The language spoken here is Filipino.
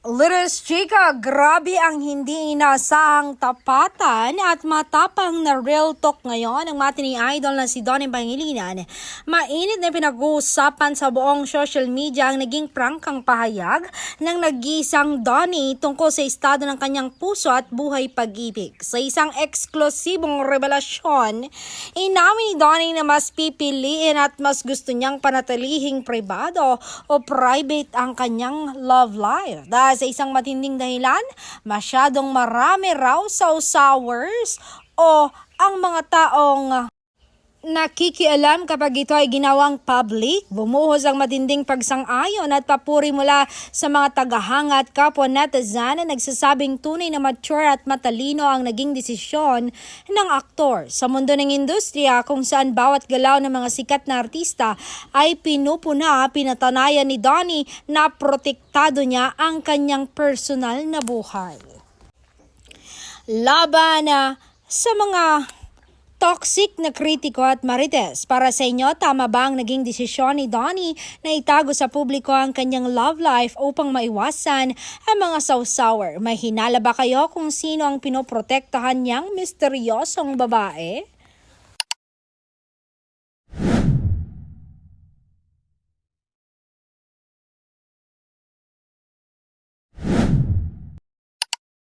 Liris Chica, grabe ang hindi inaasahang tapatan at matapang na real talk ngayon ng matini idol na si Donnie Pangilinan. Mainit na pinag-uusapan sa buong social media ang naging prangkang pahayag ng nag-iisang Donnie tungkol sa estado ng kanyang puso at buhay pag-ibig. Sa isang eksklusibong revelasyon, inamin ni Donnie na mas pipiliin at mas gusto niyang panatilihing pribado o private ang kanyang love life. Dahil sa isang matinding dahilan, masyadong marami raw sawsawers o ang mga taong nakikialam kapag ito ay ginawang public. Bumuhos ang matinding pagsang-ayon at papuri mula sa mga tagahanga at kapwa netizen na nagsasabing tunay na mature at matalino ang naging desisyon ng aktor. Sa mundo ng industriya kung saan bawat galaw ng mga sikat na artista ay pinatanayan ni Donnie na protektado niya ang kanyang personal na buhay. Laban sa mga toxic na kritiko at marites. Para sa inyo, tama ba ang naging desisyon ni Donnie na itago sa publiko ang kanyang love life upang maiwasan ang mga sawsawer? May hinala ba kayo kung sino ang pinoprotektahan niyang misteryosong babae?